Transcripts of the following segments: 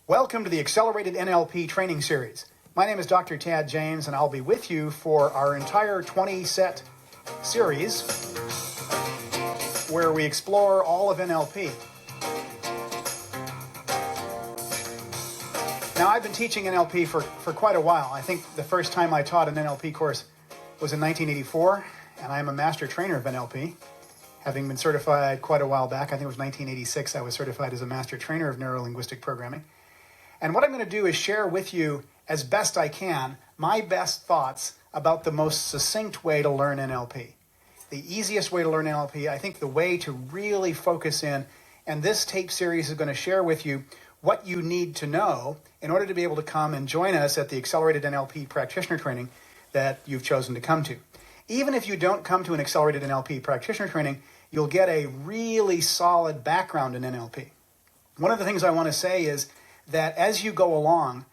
Welcome to the Accelerated NLP Training Series. My name is Dr. Tad James, and I'll be with you for our entire 20-set series where we explore all of NLP. Now, I've been teaching NLP for quite a while. I think the first time I taught an NLP course was in 1984, and I am a master trainer of NLP, having been certified quite a while back. I think it was 1986 I was certified as a master trainer of neuro-linguistic programming. And what I'm going to do is share with you, as best I can, my best thoughts about the most succinct way to learn NLP. The easiest way to learn NLP, I think the way to really focus in, and this tape series is going to share with you what you need to know in order to be able to come and join us at the Accelerated NLP Practitioner Training that you've chosen to come to. Even if you don't come to an Accelerated NLP Practitioner Training, you'll get a really solid background in NLP. One of the things I want to say is that as you go along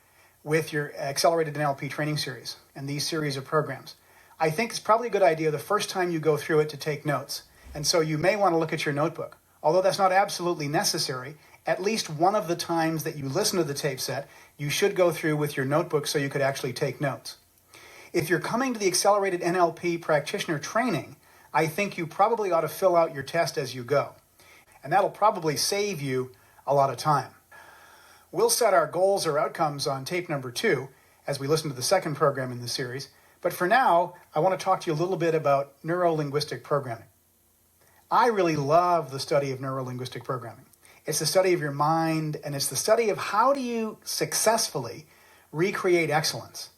with your Accelerated NLP Training Series and these series of programs, I think it's probably a good idea the first time you go through it to take notes. And so you may want to look at your notebook. Although that's not absolutely necessary, at least one of the times that you listen to the tape set, you should go through with your notebook so you could actually take notes. If you're coming to the Accelerated NLP Practitioner Training, I think you probably ought to fill out your test as you go. And that'll probably save you a lot of time. We'll set our goals or outcomes on tape number 2 as we listen to the second program in this series. But for now, I want to talk to you a little bit about neuro-linguistic programming. I really love the study of neuro-linguistic programming. It's the study of your mind, and it's the study of how do you successfully recreate excellence.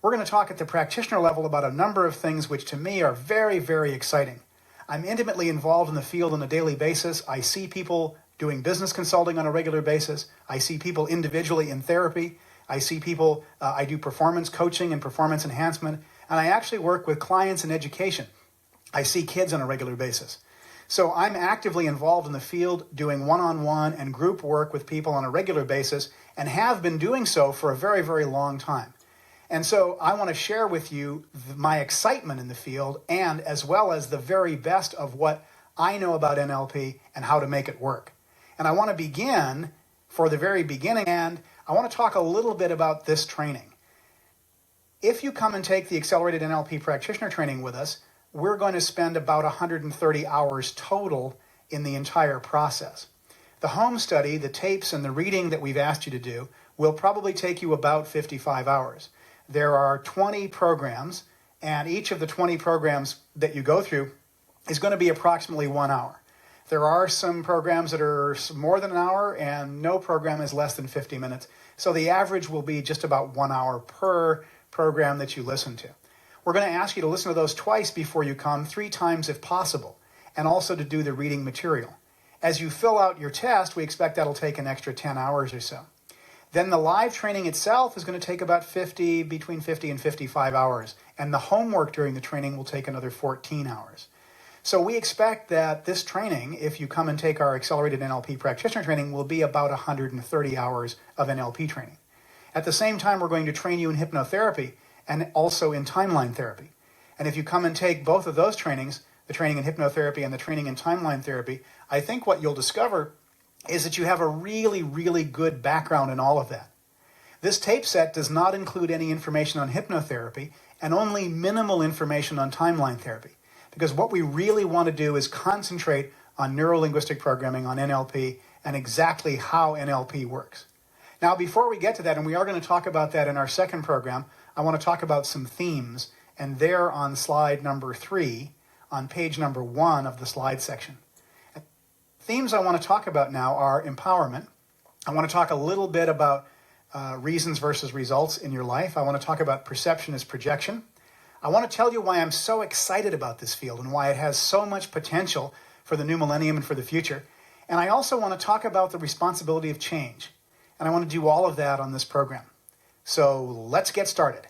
We're going to talk at the practitioner level about a number of things which to me are very, very exciting. I'm intimately involved in the field on a daily basis. I see people doing business consulting on a regular basis. I see people individually in therapy. I see people, I do performance coaching and performance enhancement, and I actually work with clients in education. I see kids on a regular basis. So I'm actively involved in the field doing one-on-one and group work with people on a regular basis and have been doing so for a very, very long time. And so I want to share with you my excitement in the field and as well as the very best of what I know about NLP and how to make it work. And I want to begin for the very beginning, and I want to talk a little bit about this training. If you come and take the Accelerated NLP Practitioner Training with us, we're going to spend about 130 hours total in the entire process. The home study, the tapes, and the reading that we've asked you to do will probably take you about 55 hours. There are 20 programs, and each of the 20 programs that you go through is going to be approximately 1 hour. There are some programs that are more than an hour, and no program is less than 50 minutes. So the average will be just about 1 hour per program that you listen to. We're going to ask you to listen to those twice before you come, 3 times if possible, and also to do the reading material. As you fill out your test, we expect that'll take an extra 10 hours or so. Then the live training itself is going to take about between 50 and 55 hours, and the homework during the training will take another 14 hours. So we expect that this training, if you come and take our Accelerated NLP Practitioner Training, will be about 130 hours of NLP training. At the same time, we're going to train you in hypnotherapy and also in timeline therapy. And if you come and take both of those trainings, the training in hypnotherapy and the training in timeline therapy, I think what you'll discover is that you have a really, really good background in all of that. This tape set does not include any information on hypnotherapy and only minimal information on timeline therapy. Because what we really want to do is concentrate on neuro-linguistic programming, on NLP, and exactly how NLP works. Now, before we get to that, and we are going to talk about that in our second program, I want to talk about some themes, and they're on slide number 3, on page number 1 of the slide section. Themes I want to talk about now are empowerment. I want to talk a little bit about reasons versus results in your life. I want to talk about perception as projection. I want to tell you why I'm so excited about this field and why it has so much potential for the new millennium and for the future. And I also want to talk about the responsibility of change. And I want to do all of that on this program. So let's get started.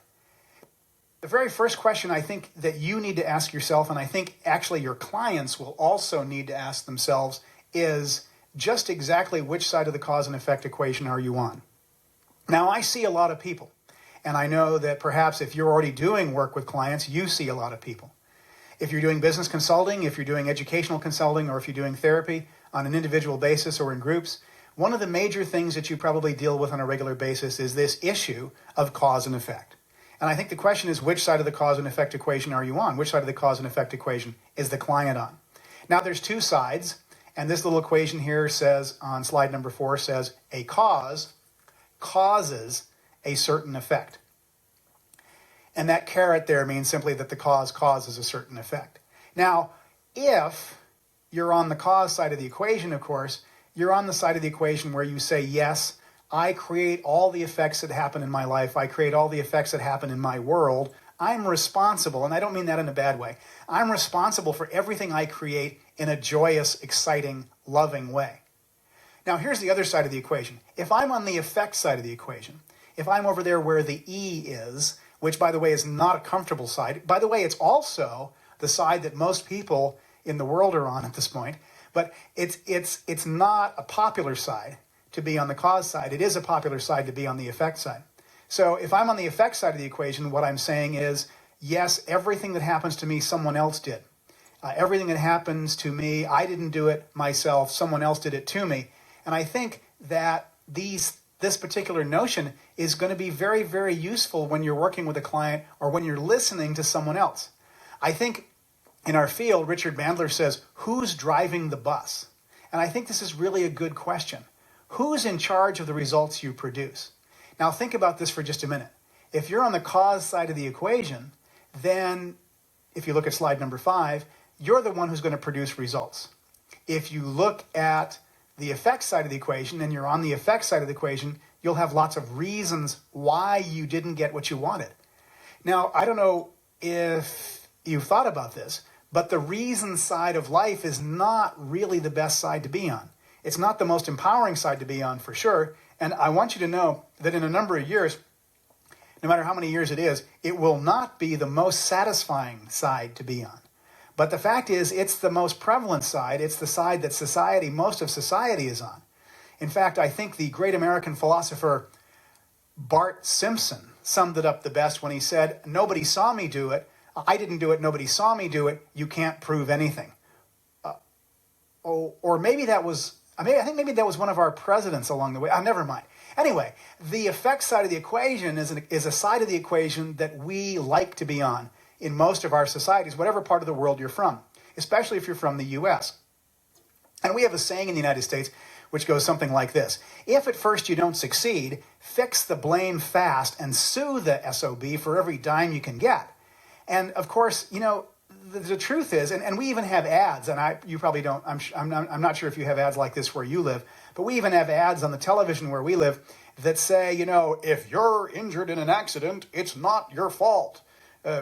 The very first question I think that you need to ask yourself, and I think actually your clients will also need to ask themselves, is just exactly which side of the cause and effect equation are you on? Now, I see a lot of people. And I know that perhaps if you're already doing work with clients, you see a lot of people. If you're doing business consulting, if you're doing educational consulting, or if you're doing therapy on an individual basis or in groups, one of the major things that you probably deal with on a regular basis is this issue of cause and effect. And I think the question is, which side of the cause and effect equation are you on? Which side of the cause and effect equation is the client on? Now, there's two sides, and this little equation here says, on slide number 4, says a cause causes a certain effect. And that caret there means simply that the cause causes a certain effect. Now, if you're on the cause side of the equation, of course, you're on the side of the equation where you say, yes, I create all the effects that happen in my life. I create all the effects that happen in my world. I'm responsible, and I don't mean that in a bad way. I'm responsible for everything I create in a joyous, exciting, loving way. Now, here's the other side of the equation. If I'm on the effect side of the equation, if I'm over there where the E is, which, by the way, is not a comfortable side. By the way, it's also the side that most people in the world are on at this point. But it's not a popular side to be on the cause side. It is a popular side to be on the effect side. So if I'm on the effect side of the equation, what I'm saying is, yes, everything that happens to me, someone else did. Everything that happens to me, I didn't do it myself. Someone else did it to me. And I think that this particular notion is going to be very, very useful when you're working with a client or when you're listening to someone else. I think in our field, Richard Bandler says, who's driving the bus? And I think this is really a good question. Who's in charge of the results you produce? Now think about this for just a minute. If you're on the cause side of the equation, then if you look at slide number 5, you're the one who's going to produce results. If you look at the effect side of the equation and you're on the effect side of the equation, you'll have lots of reasons why you didn't get what you wanted. Now, I don't know if you've thought about this, but the reason side of life is not really the best side to be on. It's not the most empowering side to be on for sure. And I want you to know that in a number of years, no matter how many years it is, it will not be the most satisfying side to be on. But the fact is, it's the most prevalent side. It's the side that most of society is on. In fact, I think the great American philosopher Bart Simpson summed it up the best when he said, nobody saw me do it. I didn't do it. Nobody saw me do it. You can't prove anything. Or maybe that was, I think maybe that was one of our presidents along the way. Never mind. Anyway, the effect side of the equation is a side of the equation that we like to be on in most of our societies, whatever part of the world you're from, especially if you're from the U.S. And we have a saying in the United States which goes something like this. If at first you don't succeed, fix the blame fast and sue the SOB for every dime you can get. And of course, you know, the truth is, and we even have ads, and you probably don't, I'm not sure if you have ads like this where you live, but we even have ads on the television where we live that say, you know, if you're injured in an accident, it's not your fault.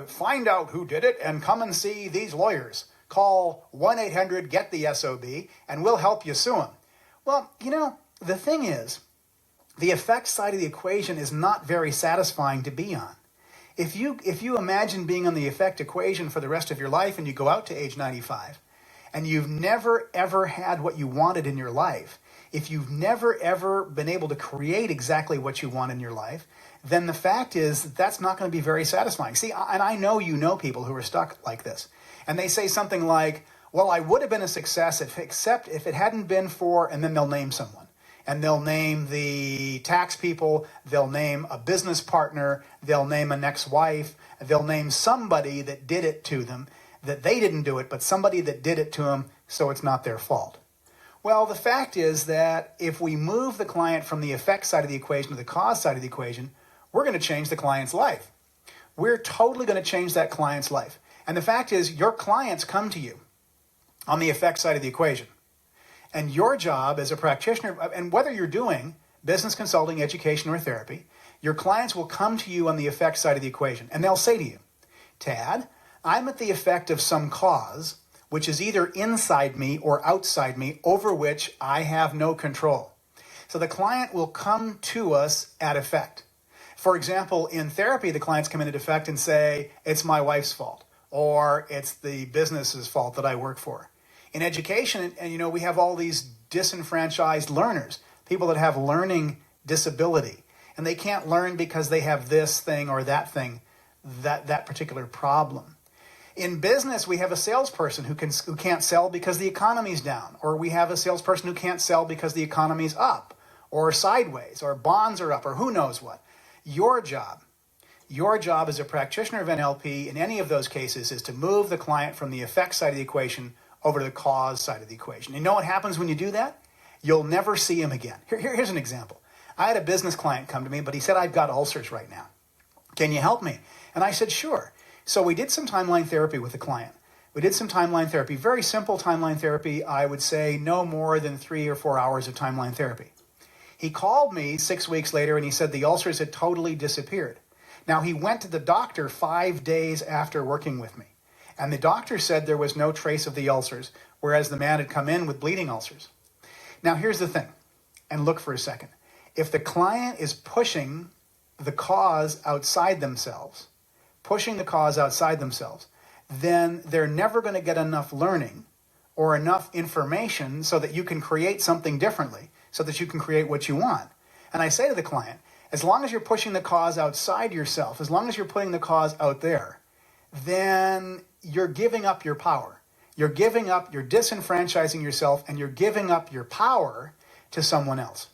Find out who did it and come and see these lawyers. Call 1-800-GET-THE-SOB and we'll help you sue them. Well, you know, the thing is, the effect side of the equation is not very satisfying to be on. If you imagine being on the effect equation for the rest of your life and you go out to age 95 and you've never ever had what you wanted in your life, if you've never ever been able to create exactly what you want in your life, then the fact is that's not going to be very satisfying. See, and I know you know people who are stuck like this. And they say something like, well, I would have been a success except if it hadn't been for, and then they'll name someone. And they'll name the tax people, they'll name a business partner, they'll name an ex-wife, they'll name somebody that did it to them, that they didn't do it, but somebody that did it to them, so it's not their fault. Well, the fact is that if we move the client from the effect side of the equation to the cause side of the equation, we're going to change the client's life. We're totally going to change that client's life. And the fact is, your clients come to you on the effect side of the equation. And your job as a practitioner, and whether you're doing business consulting, education, or therapy, your clients will come to you on the effect side of the equation. And they'll say to you, Tad, I'm at the effect of some cause, which is either inside me or outside me, over which I have no control. So the client will come to us at effect. For example, in therapy, the clients come in at effect and say, it's my wife's fault, or it's the business's fault that I work for. In education, and you know, we have all these disenfranchised learners, people that have learning disability, and they can't learn because they have this thing or that thing, that particular problem. In business, we have a salesperson who can't sell because the economy's down, or we have a salesperson who can't sell because the economy's up, or sideways, or bonds are up, or who knows what. Your job as a practitioner of NLP in any of those cases is to move the client from the effect side of the equation over to the cause side of the equation. You know what happens when you do that? You'll never see him again. Here's an example. I had a business client come to me, but he said, I've got ulcers right now. Can you help me? And I said, sure. So we did some timeline therapy with the client. We did some timeline therapy, very simple timeline therapy. I would say no more than 3 or 4 hours of timeline therapy. He called me 6 weeks later and he said the ulcers had totally disappeared. Now, he went to the doctor 5 days after working with me. And the doctor said there was no trace of the ulcers, whereas the man had come in with bleeding ulcers. Now, here's the thing, and look for a second. If the client is pushing the cause outside themselves, then they're never going to get enough learning or enough information so that you can create something differently, so that you can create what you want. And I say to the client, as long as you're pushing the cause outside yourself, as long as you're putting the cause out there, then you're giving up your power. You're disenfranchising yourself, and you're giving up your power to someone else.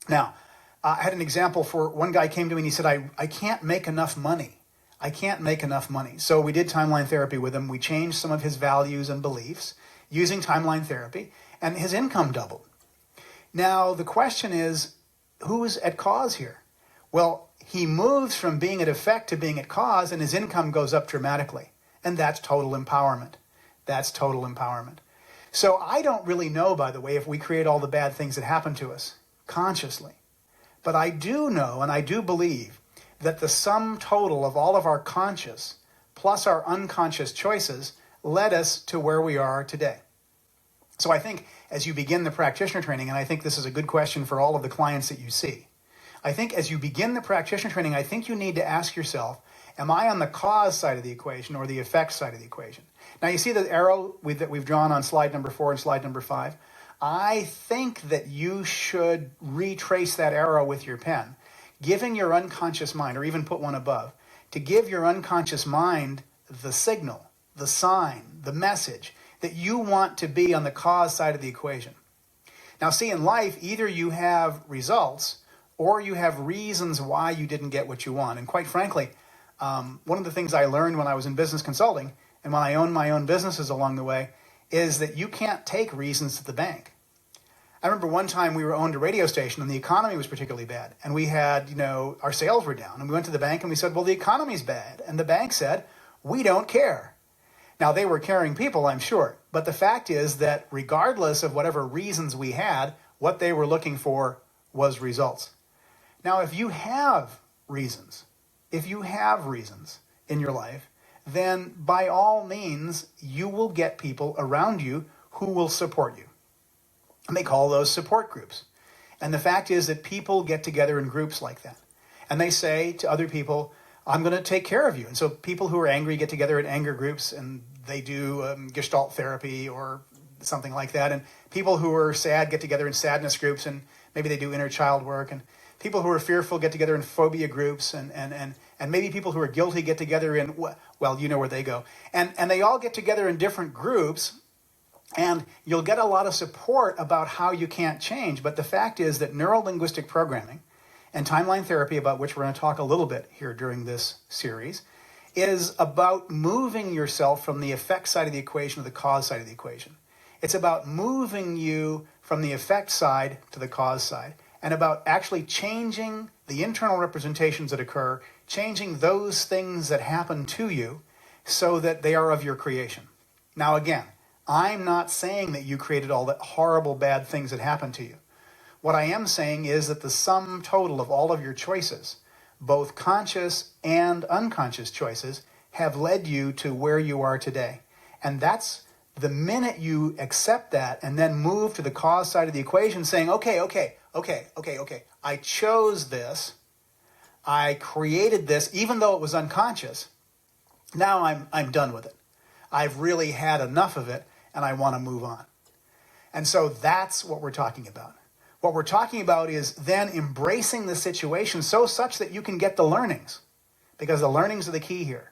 Now, I had an example for one guy came to me and he said, I can't make enough money. So we did timeline therapy with him. We changed some of his values and beliefs using timeline therapy, and his income doubled. Now, the question is, who's at cause here? Well, he moves from being at effect to being at cause, and his income goes up dramatically. And that's total empowerment. So I don't really know, by the way, if we create all the bad things that happen to us consciously. But I do know, and I do believe, that the sum total of all of our conscious plus our unconscious choices led us to where we are today. So I think as you begin the practitioner training, and I think this is a good question for all of the clients that you see, I think as you begin the practitioner training, I think you need to ask yourself, am I on the cause side of the equation or the effect side of the equation? Now you see the arrow that we've drawn on slide number 4 and slide number 5. I think that you should retrace that arrow with your pen, giving your unconscious mind, or even put one above, to give your unconscious mind the signal, the sign, the message that you want to be on the cause side of the equation. Now see, in life, either you have results or you have reasons why you didn't get what you want. And quite frankly, one of the things I learned when I was in business consulting and when I owned my own businesses along the way is that you can't take reasons to the bank. I remember one time we owned a radio station and the economy was particularly bad. And we had, our sales were down. And we went to the bank and we said, well, the economy's bad. And the bank said, we don't care. Now, they were caring people, I'm sure. But the fact is that regardless of whatever reasons we had, what they were looking for was results. Now, if you have reasons in your life, then by all means, you will get people around you who will support you. And they call those support groups. And the fact is that people get together in groups like that. And they say to other people, I'm going to take care of you. And so people who are angry get together in anger groups and they do Gestalt therapy or something like that. And people who are sad get together in sadness groups and maybe they do inner child work. And people who are fearful get together in phobia groups. And maybe people who are guilty get together in, well, you know where they go. And they all get together in different groups. And you'll get a lot of support about how you can't change. But the fact is that neuro-linguistic programming and timeline therapy, about which we're going to talk a little bit here during this series, is about moving yourself from the effect side of the equation to the cause side of the equation. It's about moving you from the effect side to the cause side, and about actually changing the internal representations that occur, changing those things that happen to you so that they are of your creation. Now again, I'm not saying that you created all the horrible bad things that happened to you. What I am saying is that the sum total of all of your choices, both conscious and unconscious choices, have led you to where you are today. And that's the minute you accept that and then move to the cause side of the equation saying, okay, I chose this, I created this, even though it was unconscious, now I'm done with it. I've really had enough of it, and I want to move on. And so that's what we're talking about. What we're talking about is then embracing the situation such that you can get the learnings, because the learnings are the key here.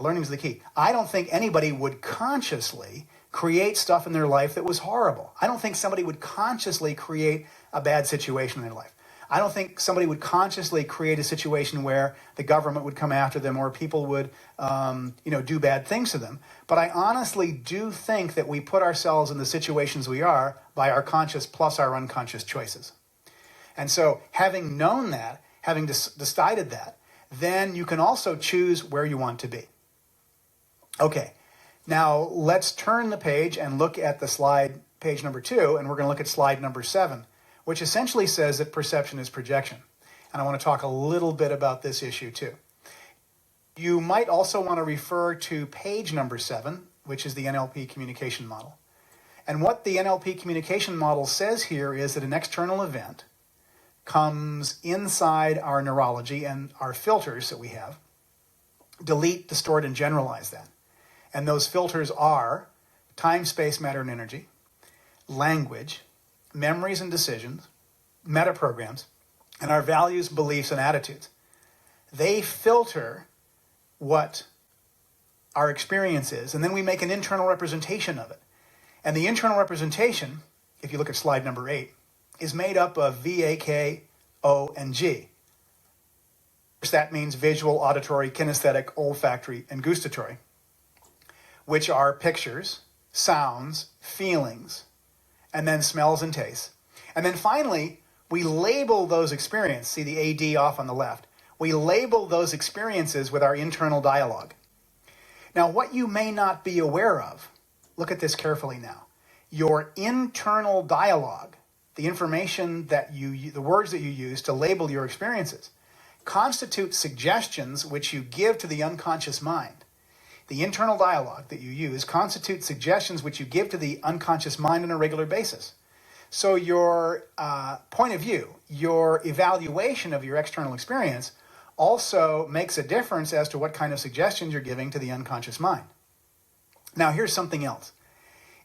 Learning is the key. I don't think anybody would consciously create stuff in their life that was horrible. I don't think somebody would consciously create a bad situation in their life. I don't think somebody would consciously create a situation where the government would come after them or people would, do bad things to them. But I honestly do think that we put ourselves in the situations we are by our conscious plus our unconscious choices. And so having known that, having decided that, then you can also choose where you want to be. Okay, now let's turn the page and look at the slide, page number 2, and we're going to look at slide number 7, which essentially says that perception is projection. And I want to talk a little bit about this issue too. You might also want to refer to page number 7, which is the NLP communication model. And what the NLP communication model says here is that an external event comes inside our neurology and our filters that we have, delete, distort, and generalize that. And those filters are time, space, matter, and energy, language, memories and decisions, metaprograms, and our values, beliefs, and attitudes. They filter what our experience is, and then we make an internal representation of it. And the internal representation, if you look at slide number 8, is made up of V, A, K, O, and G. That means visual, auditory, kinesthetic, olfactory, and gustatory, which are pictures, sounds, feelings, and then smells and tastes. And then finally, we label those experiences. See the AD off on the left. We label those experiences with our internal dialogue. Now, what you may not be aware of, look at this carefully now. Your internal dialogue, the information that the words that you use to label your experiences, constitute suggestions which you give to the unconscious mind. The internal dialogue that you use constitutes suggestions which you give to the unconscious mind on a regular basis. So your point of view, your evaluation of your external experience also makes a difference as to what kind of suggestions you're giving to the unconscious mind. Now here's something else.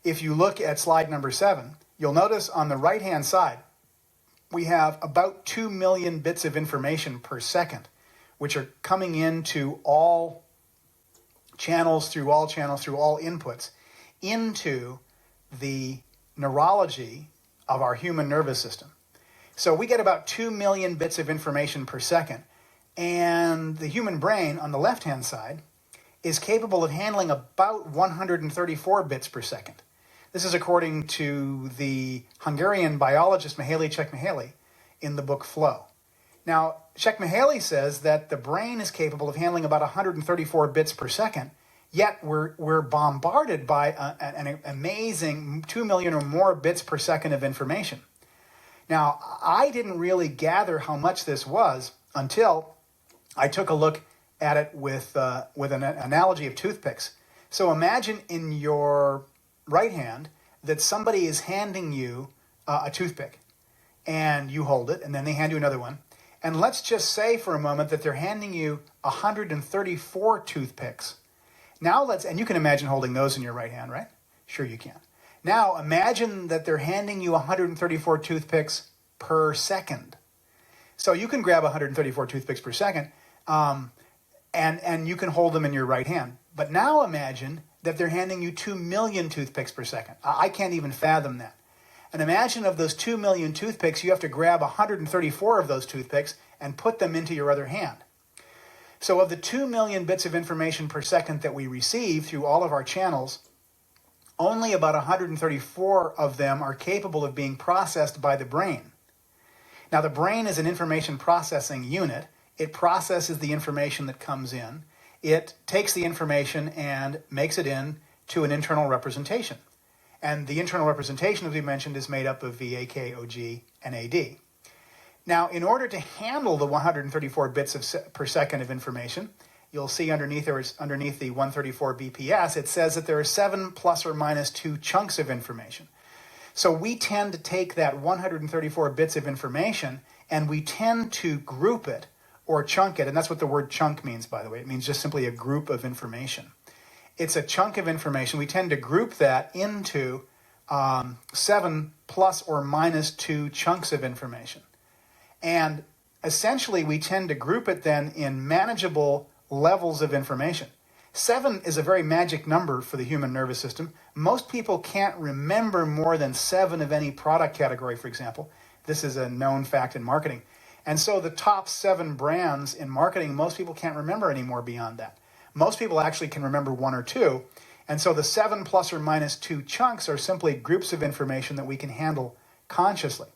If you look at slide number 7, you'll notice on the right-hand side, we have about 2 million bits of information per second, which are coming into all channels, through all inputs, into the neurology of our human nervous system. So we get about 2 million bits of information per second, and the human brain on the left-hand side is capable of handling about 134 bits per second. This is according to the Hungarian biologist Mihaly Csikszentmihalyi in the book Flow. Now, Csikszentmihalyi says that the brain is capable of handling about 134 bits per second, yet we're bombarded by an amazing 2 million or more bits per second of information. Now, I didn't really gather how much this was until I took a look at it with an analogy of toothpicks. So imagine in your right hand that somebody is handing you a toothpick, and you hold it, and then they hand you another one. And let's just say for a moment that they're handing you 134 toothpicks. Now and you can imagine holding those in your right hand, right? Sure you can. Now imagine that they're handing you 134 toothpicks per second. So you can grab 134 toothpicks per second, and you can hold them in your right hand. But now imagine that they're handing you 2 million toothpicks per second. I can't even fathom that. And imagine of those 2 million toothpicks, you have to grab 134 of those toothpicks and put them into your other hand. So of the 2 million bits of information per second that we receive through all of our channels, only about 134 of them are capable of being processed by the brain. Now, the brain is an information processing unit. It processes the information that comes in. It takes the information and makes it into an internal representation. And the internal representation, as we mentioned, is made up of V, A, K, O, G, and A, D. Now, in order to handle the 134 bits per second of information, you'll see underneath the 134 BPS, it says that there are 7 plus or minus 2 chunks of information. So we tend to take that 134 bits of information and we tend to group it or chunk it. And that's what the word chunk means, by the way. It means just simply a group of information. It's a chunk of information. We tend to group that into 7 plus or minus 2 chunks of information. And essentially, we tend to group it then in manageable levels of information. 7 is a very magic number for the human nervous system. Most people can't remember more than 7 of any product category, for example. This is a known fact in marketing. And so the top 7 brands in marketing, most people can't remember any more beyond that. Most people actually can remember 1 or 2. And so the 7 plus or minus 2 chunks are simply groups of information that we can handle consciously.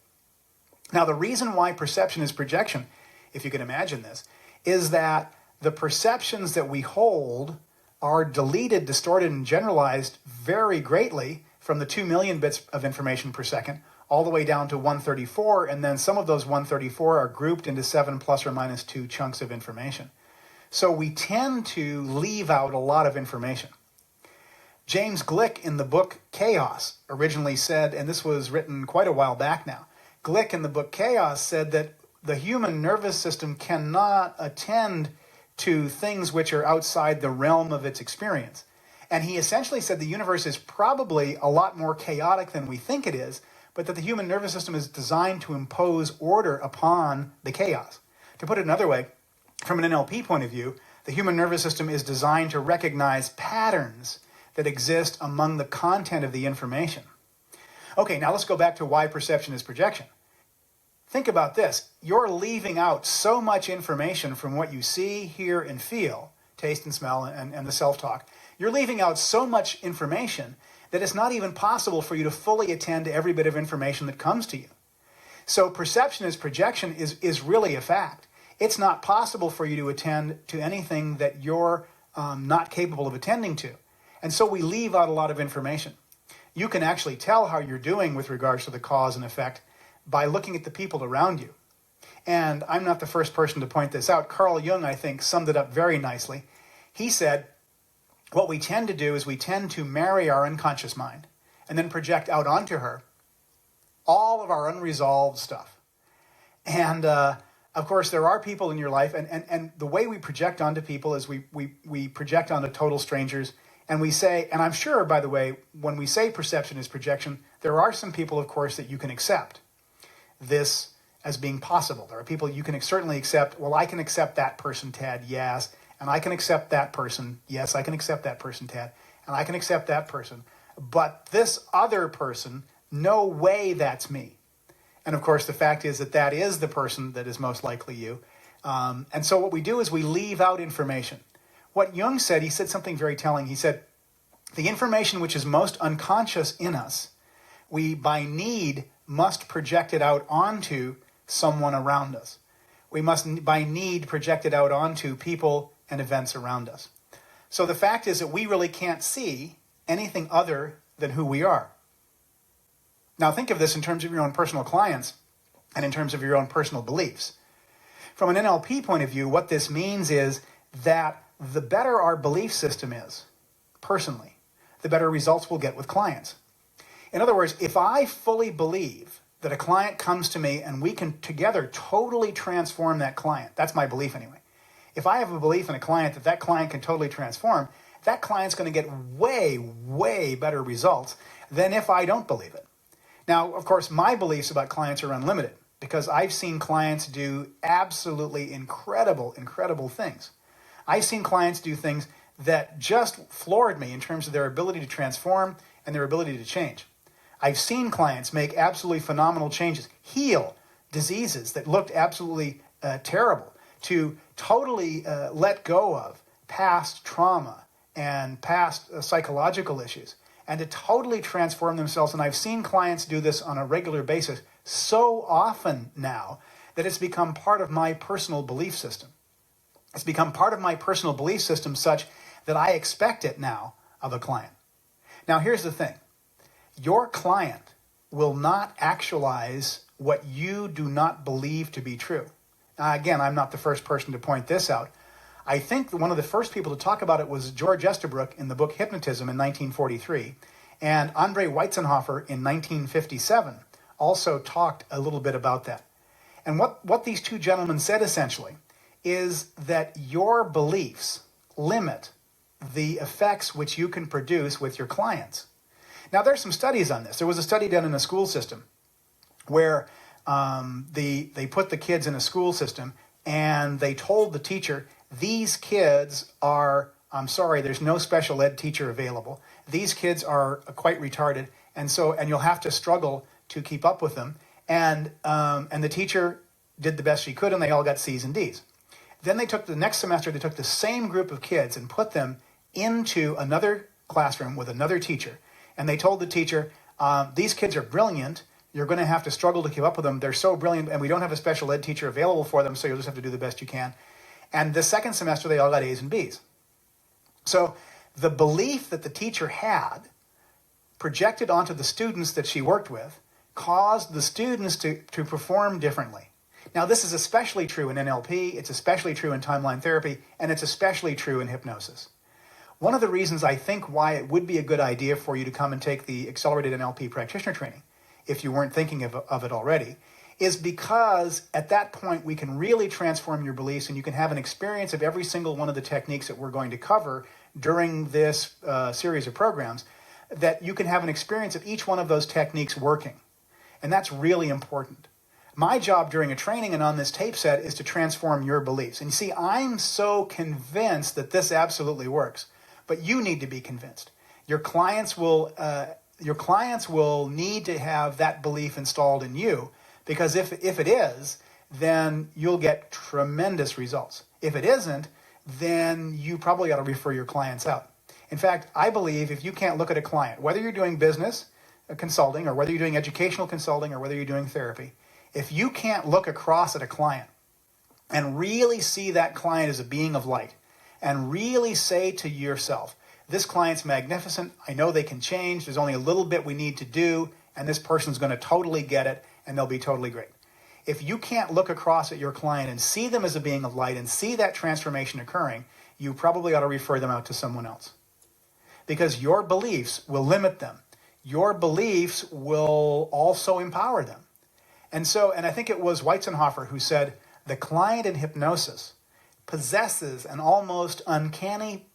Now, the reason why perception is projection, if you can imagine this, is that the perceptions that we hold are deleted, distorted, and generalized very greatly from the 2 million bits of information per second all the way down to 134, and then some of those 134 are grouped into 7 plus or minus 2 chunks of information. So we tend to leave out a lot of information. James Glick in the book Chaos originally said, and this was written quite a while back now, Glick in the book Chaos said that the human nervous system cannot attend to things which are outside the realm of its experience. And he essentially said the universe is probably a lot more chaotic than we think it is, but that the human nervous system is designed to impose order upon the chaos. To put it another way, from an NLP point of view, the human nervous system is designed to recognize patterns that exist among the content of the information. Okay, now let's go back to why perception is projection. Think about this. You're leaving out so much information from what you see, hear, and feel, taste and smell, and the self-talk. You're leaving out so much information that it's not even possible for you to fully attend to every bit of information that comes to you. So perception as projection is really a fact. It's not possible for you to attend to anything that you're not capable of attending to. And so we leave out a lot of information. You can actually tell how you're doing with regards to the cause and effect by looking at the people around you. And I'm not the first person to point this out. Carl Jung, I think, summed it up very nicely. He said, what we tend to do is we tend to marry our unconscious mind and then project out onto her all of our unresolved stuff. And of course, there are people in your life, and the way we project onto people is we project onto total strangers, and we say, and I'm sure, by the way, when we say perception is projection, there are some people, of course, that you can accept this as being possible. There are people you can certainly accept, well, I can accept that person, Tad, yes, and I can accept that person, yes, I can accept that person, Tad, and I can accept that person, but this other person, no way that's me. And of course, the fact is that that is the person that is most likely you. And so what we do is we leave out information. What Jung said, he said something very telling. He said, the information which is most unconscious in us, we by need must project it out onto someone around us. We must by need project it out onto people and events around us. So the fact is that we really can't see anything other than who we are. Now think of this in terms of your own personal clients and in terms of your own personal beliefs. From an NLP point of view, what this means is that the better our belief system is, personally, the better results we'll get with clients. In other words, if I fully believe that a client comes to me and we can together totally transform that client, that's my belief anyway. If I have a belief in a client that client can totally transform, that client's going to get way, way better results than if I don't believe it. Now, of course, my beliefs about clients are unlimited because I've seen clients do absolutely incredible, incredible things. I've seen clients do things that just floored me in terms of their ability to transform and their ability to change. I've seen clients make absolutely phenomenal changes, heal diseases that looked absolutely terrible, to totally let go of past trauma and past psychological issues, and to totally transform themselves. And I've seen clients do this on a regular basis so often now that it's become part of my personal belief system. It's become part of my personal belief system such that I expect it now of a client. Now, here's the thing. Your client will not actualize what you do not believe to be true. Now, again, I'm not the first person to point this out. I think one of the first people to talk about it was George Estabrook in the book Hypnotism in 1943, and Andre Weitzenhofer in 1957 also talked a little bit about that. And what these two gentlemen said essentially is that your beliefs limit the effects which you can produce with your clients. Now, there's some studies on this. There was a study done in a school system where they put the kids in a school system and they told the teacher, these kids are I'm sorry, there's no special ed teacher available. These kids are quite retarded, and you'll have to struggle to keep up with them. And the teacher did the best she could, and they all got C's and D's. Then the next semester, they took the same group of kids and put them into another classroom with another teacher. And they told the teacher, these kids are brilliant. You're going to have to struggle to keep up with them. They're so brilliant, and we don't have a special ed teacher available for them, so you'll just have to do the best you can. And the second semester, they all got A's and B's. So the belief that the teacher had projected onto the students that she worked with caused the students to perform differently. Now, this is especially true in NLP, it's especially true in timeline therapy, and it's especially true in hypnosis. One of the reasons I think why it would be a good idea for you to come and take the Accelerated NLP Practitioner Training, if you weren't thinking of it already, is because at that point we can really transform your beliefs, and you can have an experience of every single one of the techniques that we're going to cover during this series of programs, that you can have an experience of each one of those techniques working. And that's really important. My job during a training and on this tape set is to transform your beliefs. And you see, I'm so convinced that this absolutely works, but you need to be convinced. Your clients will need to have that belief installed in you, because if it is, then you'll get tremendous results. If it isn't, then you probably got to refer your clients out. In fact, I believe if you can't look at a client, whether you're doing business consulting or whether you're doing educational consulting or whether you're doing therapy, if you can't look across at a client and really see that client as a being of light and really say to yourself, this client's magnificent, I know they can change, there's only a little bit we need to do, and this person's going to totally get it and they'll be totally great. If you can't look across at your client and see them as a being of light and see that transformation occurring, you probably ought to refer them out to someone else. Because your beliefs will limit them. Your beliefs will also empower them. And I think it was Weizenhofer who said, the client in hypnosis possesses an almost uncanny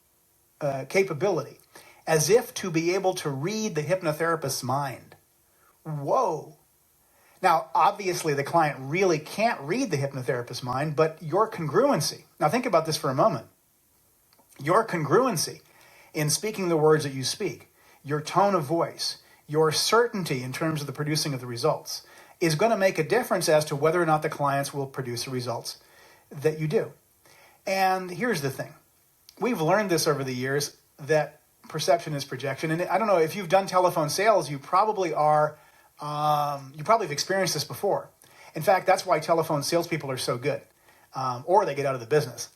capability, as if to be able to read the hypnotherapist's mind. Whoa. Now, obviously, the client really can't read the hypnotherapist's mind, but your congruency. Now, think about this for a moment. Your congruency in speaking the words that you speak, your tone of voice, your certainty in terms of the producing of the results, is going to make a difference as to whether or not the clients will produce the results that you do. And here's the thing. We've learned this over the years, that perception is projection. And I don't know, if you've done telephone sales, you probably have experienced this before. In fact, that's why telephone salespeople are so good, or they get out of the business.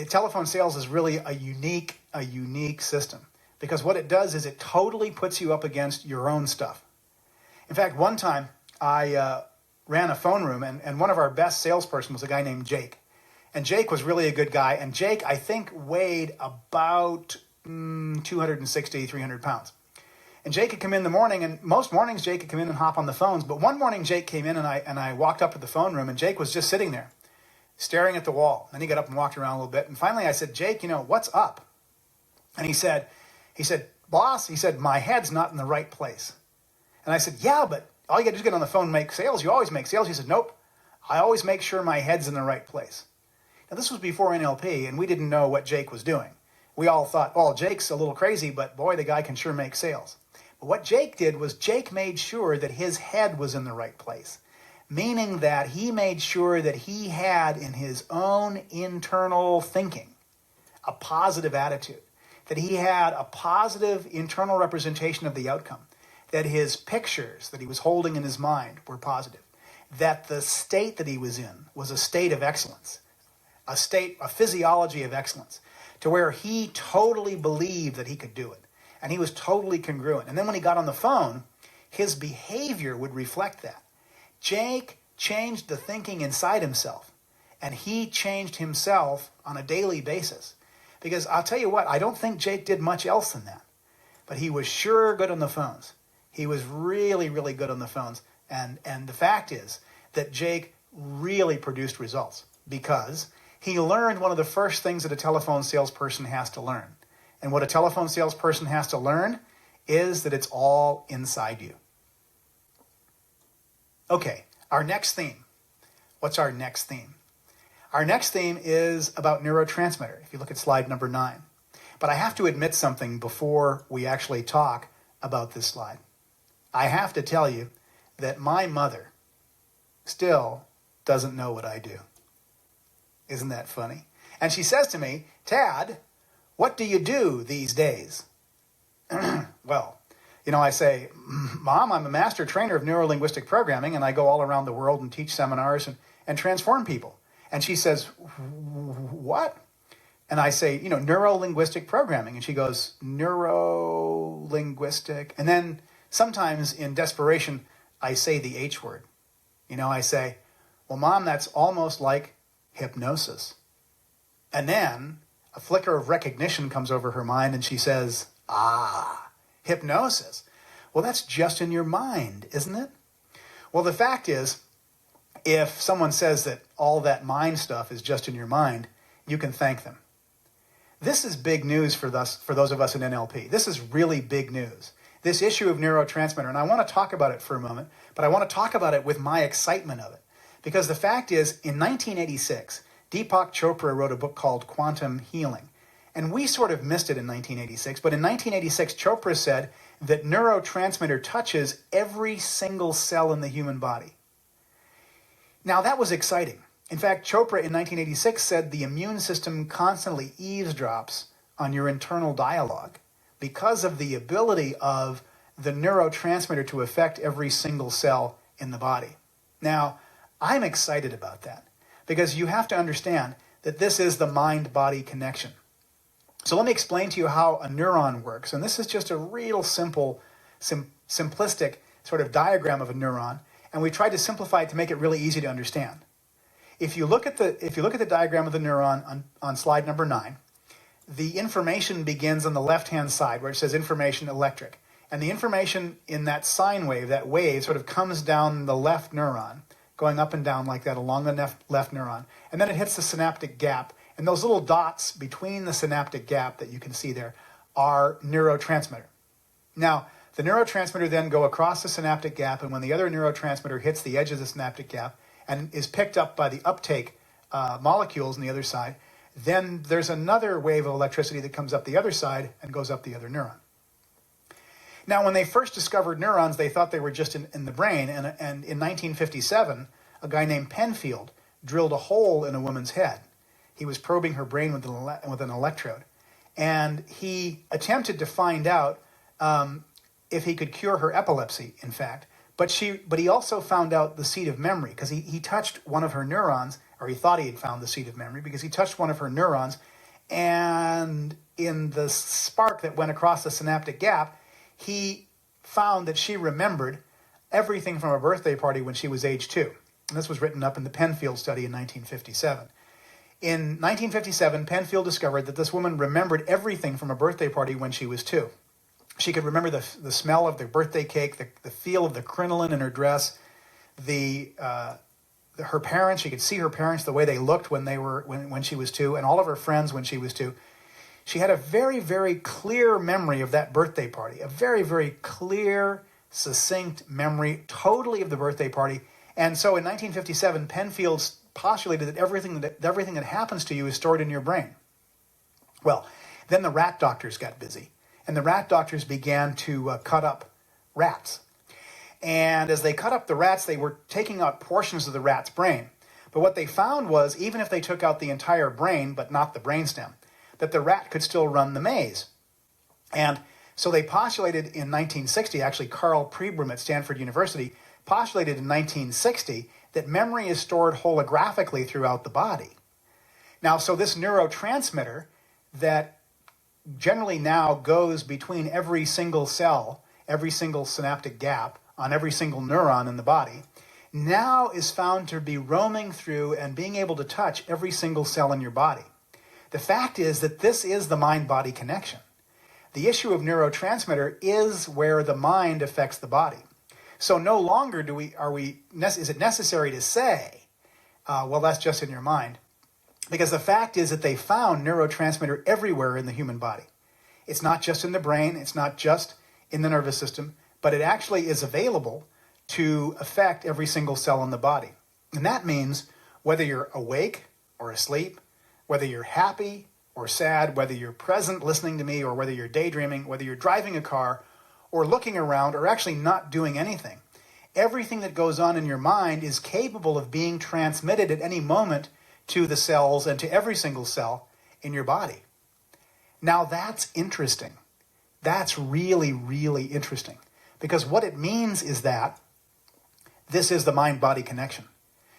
Telephone sales is really a unique system, because what it does is it totally puts you up against your own stuff. In fact, one time I ran a phone room, and one of our best salesperson was a guy named Jake. And Jake was really a good guy. And Jake, I think, weighed about 260, 300 pounds. And Jake would come in the morning, and most mornings Jake would come in and hop on the phones. But one morning Jake came in, and I walked up to the phone room, and Jake was just sitting there, staring at the wall. And he got up and walked around a little bit. And finally I said, Jake, what's up? And he said, boss, he said, my head's not in the right place. And I said, yeah, but all you got to do is get on the phone and make sales. You always make sales. He said, nope, I always make sure my head's in the right place. Now, this was before NLP, and we didn't know what Jake was doing. We all thought, oh, Jake's a little crazy, but boy, the guy can sure make sales. But what Jake did was Jake made sure that his head was in the right place, meaning that he made sure that he had in his own internal thinking a positive attitude, that he had a positive internal representation of the outcome, that his pictures that he was holding in his mind were positive, that the state that he was in was a state of excellence, a physiology of excellence, to where he totally believed that he could do it. And he was totally congruent. And then when he got on the phone, his behavior would reflect that. Jake changed the thinking inside himself, and he changed himself on a daily basis. Because I'll tell you what, I don't think Jake did much else than that. But he was sure good on the phones. He was really, really good on the phones. And the fact is that Jake really produced results, because he learned one of the first things that a telephone salesperson has to learn. And what a telephone salesperson has to learn is that it's all inside you. Okay, our next theme. What's our next theme? Our next theme is about neurotransmitter, if you look at slide number 9. But I have to admit something before we actually talk about this slide. I have to tell you that my mother still doesn't know what I do. Isn't that funny? And she says to me, Tad, what do you do these days? Well, I say, Mom, I'm a master trainer of neuro-linguistic programming, and I go all around the world and teach seminars and transform people. And she says, what? And I say, neuro-linguistic programming. And she goes, neuro-linguistic. And then sometimes in desperation, I say the H word. I say, well, Mom, that's almost like hypnosis. And then a flicker of recognition comes over her mind and she says, hypnosis. Well, that's just in your mind, isn't it? Well, the fact is, if someone says that all that mind stuff is just in your mind, you can thank them. This is big news for those of us in NLP. This is really big news. This issue of neurotransmitter, and I want to talk about it for a moment, but I want to talk about it with my excitement of it. Because the fact is, in 1986, Deepak Chopra wrote a book called Quantum Healing. And we sort of missed it in 1986, but in 1986, Chopra said that neurotransmitter touches every single cell in the human body. Now, that was exciting. In fact, Chopra in 1986 said the immune system constantly eavesdrops on your internal dialogue because of the ability of the neurotransmitter to affect every single cell in the body. Now, I'm excited about that because you have to understand that this is the mind-body connection. So let me explain to you how a neuron works. And this is just a real simple, simplistic sort of diagram of a neuron. And we tried to simplify it to make it really easy to understand. If you look at the diagram of the neuron on slide number 9, the information begins on the left-hand side where it says information electric. And the information in that sine wave, that wave, sort of comes down the left neuron, going up and down like that along the left neuron. And then it hits the synaptic gap. And those little dots between the synaptic gap that you can see there are neurotransmitter. Now, the neurotransmitter then go across the synaptic gap, and when the other neurotransmitter hits the edge of the synaptic gap and is picked up by the uptake molecules on the other side, then there's another wave of electricity that comes up the other side and goes up the other neuron. Now, when they first discovered neurons, they thought they were just in the brain, and in 1957, a guy named Penfield drilled a hole in a woman's head. He was probing her brain with an electrode, and he attempted to find out if he could cure her epilepsy, in fact. But he also found out the seat of memory because he touched one of her neurons, or he thought he had found the seat of memory because he touched one of her neurons, and in the spark that went across the synaptic gap, he found that she remembered everything from a birthday party when she was age 2. And this was written up in the Penfield study in 1957. In 1957, Penfield discovered that this woman remembered everything from a birthday party when she was 2. She could remember the smell of the birthday cake, the feel of the crinoline in her dress, her parents. She could see her parents the way they looked when she was 2, and all of her friends when she was 2. She had a very, very clear memory of that birthday party, a very, very clear, succinct memory, totally of the birthday party. And so in 1957, Penfield postulated that everything that happens to you is stored in your brain. Well, then the rat doctors got busy, and the rat doctors began to cut up rats. And as they cut up the rats, they were taking out portions of the rat's brain. But what they found was, even if they took out the entire brain, but not the brainstem, that the rat could still run the maze. And so they postulated in 1960, actually Carl Pribram at Stanford University postulated in 1960 that memory is stored holographically throughout the body. Now, so this neurotransmitter that generally now goes between every single cell, every single synaptic gap on every single neuron in the body, now is found to be roaming through and being able to touch every single cell in your body. The fact is that this is the mind-body connection. The issue of neurotransmitter is where the mind affects the body. So no longer is it necessary to say, well, that's just in your mind. Because the fact is that they found neurotransmitter everywhere in the human body. It's not just in the brain, it's not just in the nervous system, but it actually is available to affect every single cell in the body. And that means whether you're awake or asleep, whether you're happy or sad, whether you're present listening to me or whether you're daydreaming, whether you're driving a car or looking around or actually not doing anything, everything that goes on in your mind is capable of being transmitted at any moment to the cells and to every single cell in your body. Now that's interesting. That's really, really interesting. Because what it means is that this is the mind-body connection.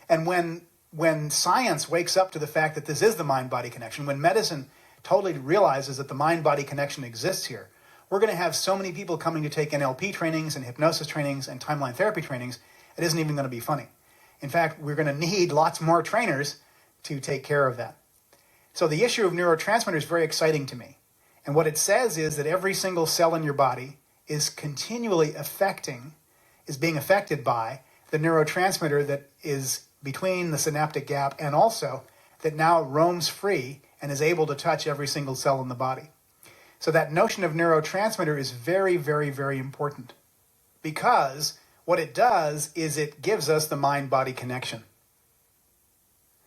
And when science wakes up to the fact that this is the mind-body connection, when medicine totally realizes that the mind-body connection exists here, we're going to have so many people coming to take NLP trainings and hypnosis trainings and timeline therapy trainings, it isn't even going to be funny. In fact, we're going to need lots more trainers to take care of that. So the issue of neurotransmitters is very exciting to me. And what it says is that every single cell in your body is continually being affected by the neurotransmitter that is between the synaptic gap and also that now roams free and is able to touch every single cell in the body. So that notion of neurotransmitter is very, very, very important because what it does is it gives us the mind-body connection.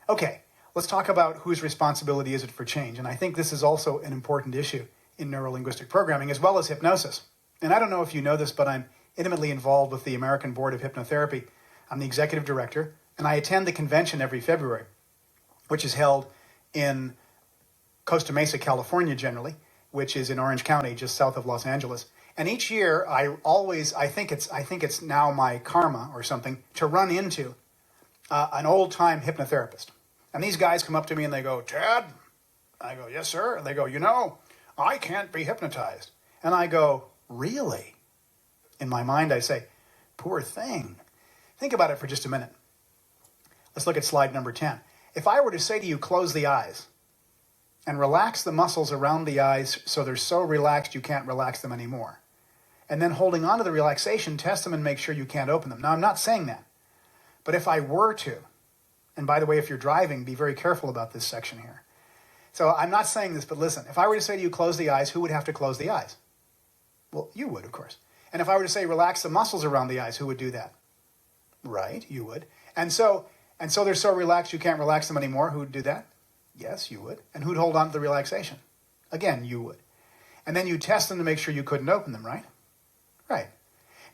Okay, let's talk about whose responsibility is it for change. And I think this is also an important issue in neuro-linguistic programming as well as hypnosis. And I don't know if you know this, but I'm intimately involved with the American Board of Hypnotherapy. I'm the executive director, and I attend the convention every February, which is held in Costa Mesa, California generally, which is in Orange County, just south of Los Angeles. And each year, I think it's now my karma or something to run into an old-time hypnotherapist. And these guys come up to me and they go, "Ted?" I go, "Yes, sir." And they go, "I can't be hypnotized." And I go, "Really?" In my mind, I say, "Poor thing." Think about it for just a minute. Let's look at slide number 10. If I were to say to you, close the eyes and relax the muscles around the eyes so they're so relaxed you can't relax them anymore, and then holding on to the relaxation, test them and make sure you can't open them. Now, I'm not saying that. But if I were to, and by the way, if you're driving, be very careful about this section here. So I'm not saying this, but listen. If I were to say to you, close the eyes, who would have to close the eyes? Well, you would, of course. And if I were to say, relax the muscles around the eyes, who would do that? Right, you would. And so they're so relaxed you can't relax them anymore. Who would do that? Yes, you would. And who'd hold on to the relaxation? Again, you would. And then you test them to make sure you couldn't open them, right? Right.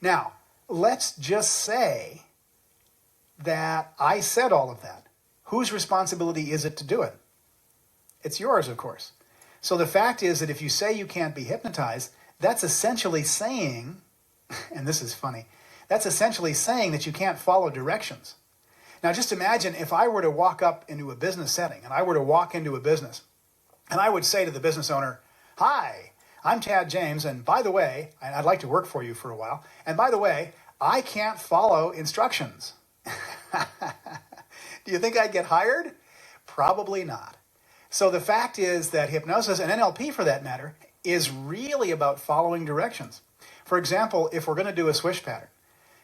Now, let's just say that I said all of that. Whose responsibility is it to do it? It's yours, of course. So the fact is that if you say you can't be hypnotized, that's essentially saying, and this is funny, that's essentially saying that you can't follow directions. Now just imagine if I were to walk up into a business setting and I were to walk into a business and I would say to the business owner, "Hi, I'm Tad James, and by the way, I'd like to work for you for a while, and by the way, I can't follow instructions." Do you think I'd get hired? Probably not. So the fact is that hypnosis, and NLP for that matter, is really about following directions. For example, if we're going to do a swish pattern,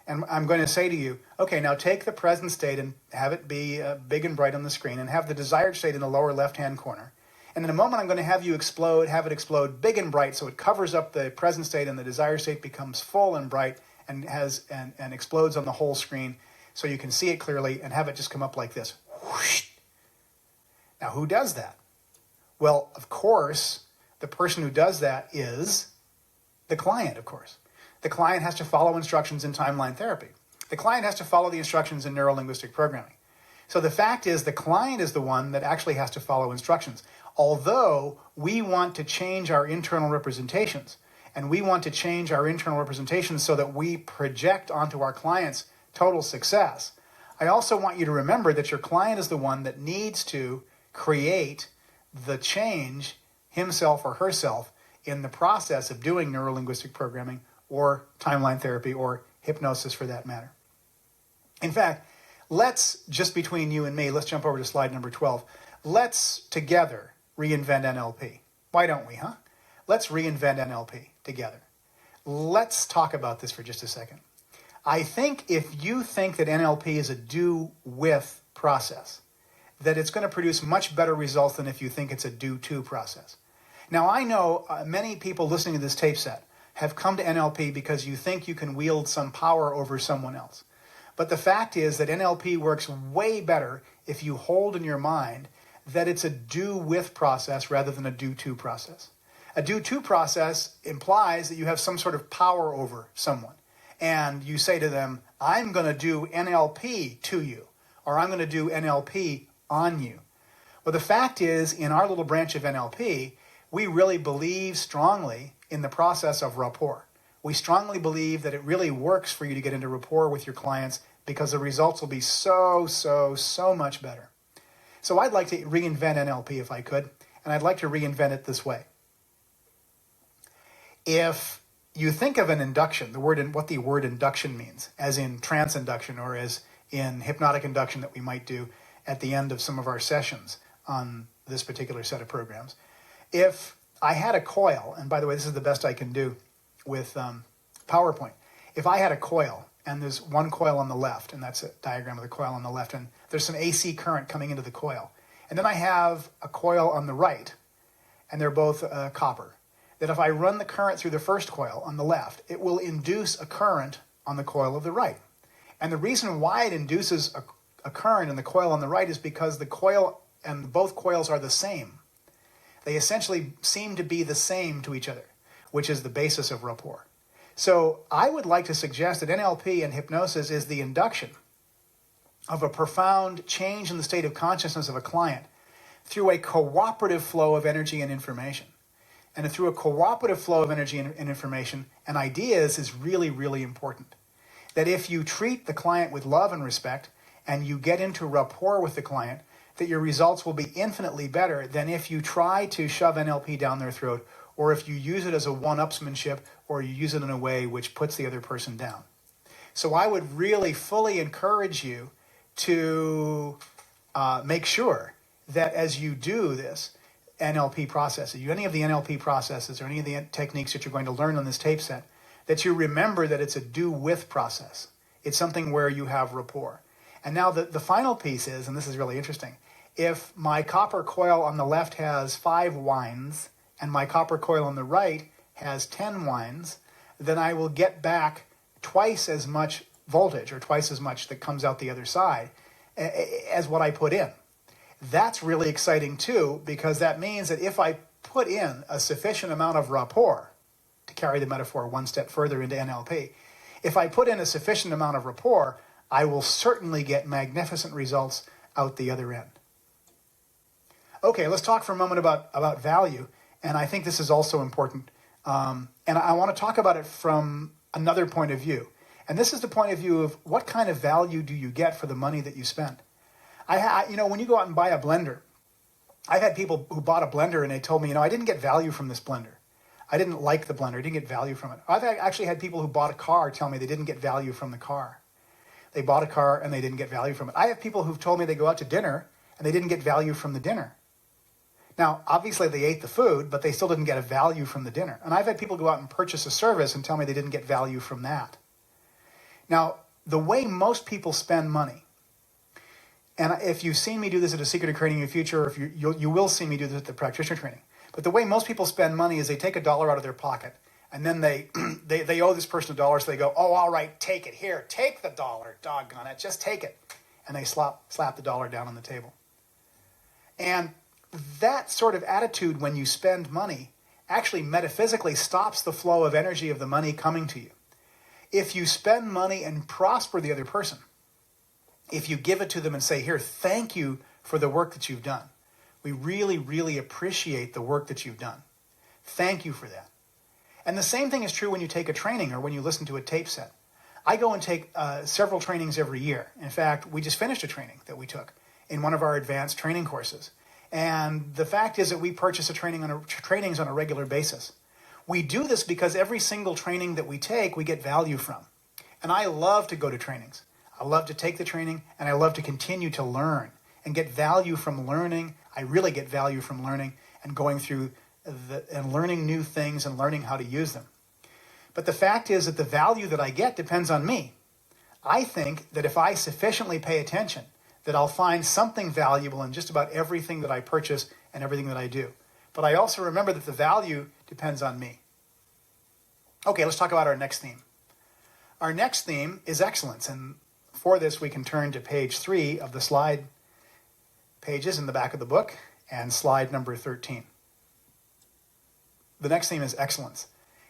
and I'm going to say to you, okay, now take the present state and have it be big and bright on the screen and have the desired state in the lower left-hand corner. And in a moment, I'm going to have it explode big and bright so it covers up the present state and the desired state becomes full and bright and explodes on the whole screen so you can see it clearly and have it just come up like this. Whoosh. Now, who does that? Well, of course, the person who does that is the client, of course. The client has to follow instructions in timeline therapy. The client has to follow the instructions in neuro-linguistic programming. So the fact is the client is the one that actually has to follow instructions. Although we want to change our internal representations, and we want to change our internal representations so that we project onto our clients total success, I also want you to remember that your client is the one that needs to create the change himself or herself in the process of doing neuro-linguistic programming or timeline therapy or hypnosis for that matter. In fact, let's, just between you and me, let's jump over to slide number 12. Let's together reinvent NLP. Why don't we, huh? Let's reinvent NLP together. Let's talk about this for just a second. I think if you think that NLP is a do-with process, that it's going to produce much better results than if you think it's a do-to process. Now, I know many people listening to this tape set have come to NLP because you think you can wield some power over someone else. But the fact is that NLP works way better if you hold in your mind that it's a do-with process rather than a do-to process. A do-to process implies that you have some sort of power over someone. And you say to them, I'm going to do NLP to you, or I'm going to do NLP on you. Well, the fact is, in our little branch of NLP, we really believe strongly in the process of rapport. We strongly believe that it really works for you to get into rapport with your clients because the results will be so much better. So I'd like to reinvent NLP if I could, and I'd like to reinvent it this way. If you think of an induction, what the word induction means, as in trance induction or as in hypnotic induction that we might do at the end of some of our sessions on this particular set of programs. If I had a coil, and by the way, this is the best I can do with PowerPoint. If I had a coil, and there's one coil on the left, and that's a diagram of the coil on the left, and there's some AC current coming into the coil. And then I have a coil on the right, and they're both copper. That if I run the current through the first coil on the left, it will induce a current on the coil of the right. And the reason why it induces a current in the coil on the right is because the coil and both coils are the same. They essentially seem to be the same to each other, which is the basis of rapport. So I would like to suggest that NLP and hypnosis is the induction of a profound change in the state of consciousness of a client through a cooperative flow of energy and information. And through a cooperative flow of energy and information and ideas is really, really important. That if you treat the client with love and respect and you get into rapport with the client, that your results will be infinitely better than if you try to shove NLP down their throat, or if you use it as a one-upsmanship, or you use it in a way which puts the other person down. So I would really fully encourage you to make sure that as you do this NLP processes, any of the NLP processes or any of the techniques that you're going to learn on this tape set, that you remember that it's a do-with process. It's something where you have rapport. And now the final piece is, and this is really interesting, if my copper coil on the left has 5 winds and my copper coil on the right has 10 winds, then I will get back twice as much voltage or twice as much that comes out the other side as what I put in. That's really exciting too, because that means that if I put in a sufficient amount of rapport, to carry the metaphor one step further into NLP, if I put in a sufficient amount of rapport, I will certainly get magnificent results out the other end. Okay, let's talk for a moment about value, and I think this is also important. And I want to talk about it from another point of view. And this is the point of view of what kind of value do you get for the money that you spend. When you go out and buy a blender, I've had people who bought a blender and they told me, I didn't get value from this blender. I didn't like the blender. I didn't get value from it. I've actually had people who bought a car tell me they didn't get value from the car. They bought a car and they didn't get value from it. I have people who've told me they go out to dinner and they didn't get value from the dinner. Now, obviously they ate the food, but they still didn't get a value from the dinner. And I've had people go out and purchase a service and tell me they didn't get value from that. Now, the way most people spend money, and if you've seen me do this at A Secret of Creating Your Future, or if you will see me do this at the practitioner training, but the way most people spend money is they take $1 out of their pocket, and then they owe this person $1, so they go, oh, all right, take it. Here, take the $1, doggone it, just take it. And they slap the $1 down on the table. And that sort of attitude when you spend money actually metaphysically stops the flow of energy of the money coming to you. If you spend money and prosper the other person, if you give it to them and say, here, thank you for the work that you've done. We really, really appreciate the work that you've done. Thank you for that. And the same thing is true when you take a training or when you listen to a tape set. I go and take several trainings every year. In fact, we just finished a training that we took in one of our advanced training courses. And the fact is that we purchase trainings on a regular basis. We do this because every single training that we take, we get value from. And I love to go to trainings. I love to take the training, and I love to continue to learn and get value from learning. I really get value from learning and going through and learning new things and learning how to use them. But the fact is that the value that I get depends on me. I think that if I sufficiently pay attention, that I'll find something valuable in just about everything that I purchase and everything that I do. But I also remember that the value depends on me. Okay, let's talk about our next theme. Our next theme is excellence, and for this we can turn to page 3 of the slide pages in the back of the book and slide number 13. The next theme is excellence.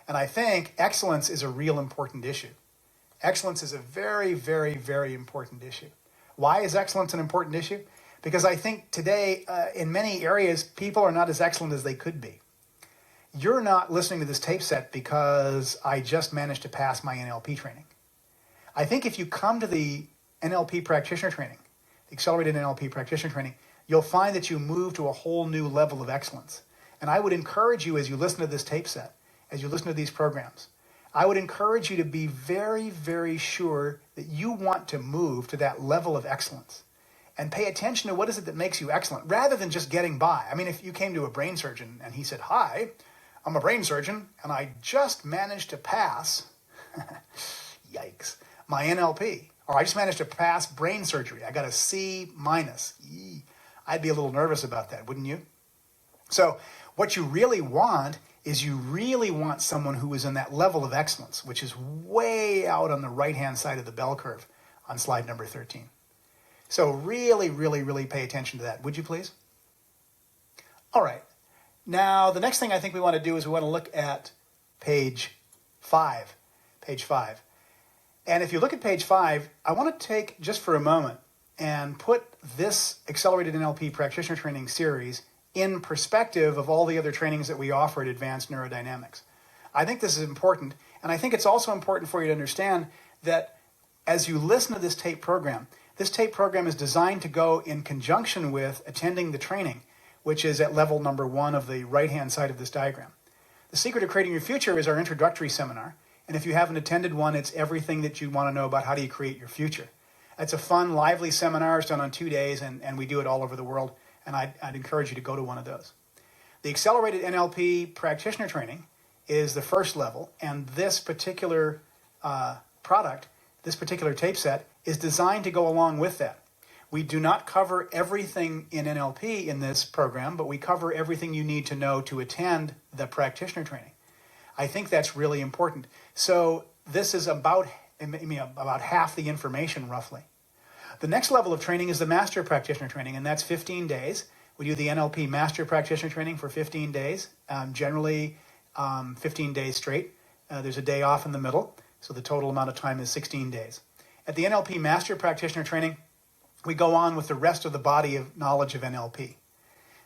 And I think excellence is a real important issue. Excellence is a very, very, very important issue. Why is excellence an important issue? Because I think today, in many areas, people are not as excellent as they could be. You're not listening to this tape set because I just managed to pass my NLP training. I think if you come to the NLP practitioner training, the accelerated NLP practitioner training, you'll find that you move to a whole new level of excellence. And I would encourage you, as you listen to this tape set, as you listen to these programs, I would encourage you to be very, very sure that you want to move to that level of excellence and pay attention to what is it that makes you excellent, rather than just getting by. I mean, if you came to a brain surgeon and he said, "Hi, I'm a brain surgeon and I just managed to pass," yikes, "my NLP," or "I just managed to pass brain surgery. I got a C minus." I'd be a little nervous about that, wouldn't you? So what you really want is you really want someone who is in that level of excellence, which is way out on the right-hand side of the bell curve on slide number 13. So really, really, really pay attention to that, would you please? All right. Now, the next thing I think we want to do is we want to look at page 5. Page 5. And if you look at page 5, I want to take just for a moment and put this Accelerated NLP Practitioner Training series in perspective of all the other trainings that we offer at Advanced Neurodynamics. I think this is important, and I think it's also important for you to understand that as you listen to this tape program is designed to go in conjunction with attending the training, which is at level number 1 of the right-hand side of this diagram. The Secret of Creating Your Future is our introductory seminar, and if you haven't attended one, it's everything that you want to know about how do you create your future. It's a fun, lively seminar. It's done on 2 days, and we do it all over the world. And I'd encourage you to go to one of those. The Accelerated NLP Practitioner Training is the first level, and this particular product, this particular tape set, is designed to go along with that. We do not cover everything in NLP in this program, but we cover everything you need to know to attend the practitioner training. I think that's really important. So this is about half the information, roughly. The next level of training is the Master Practitioner Training, and that's 15 days. We do the NLP Master Practitioner Training for 15 days, generally 15 days straight. There's a day off in the middle, so the total amount of time is 16 days. At the NLP Master Practitioner Training, we go on with the rest of the body of knowledge of NLP.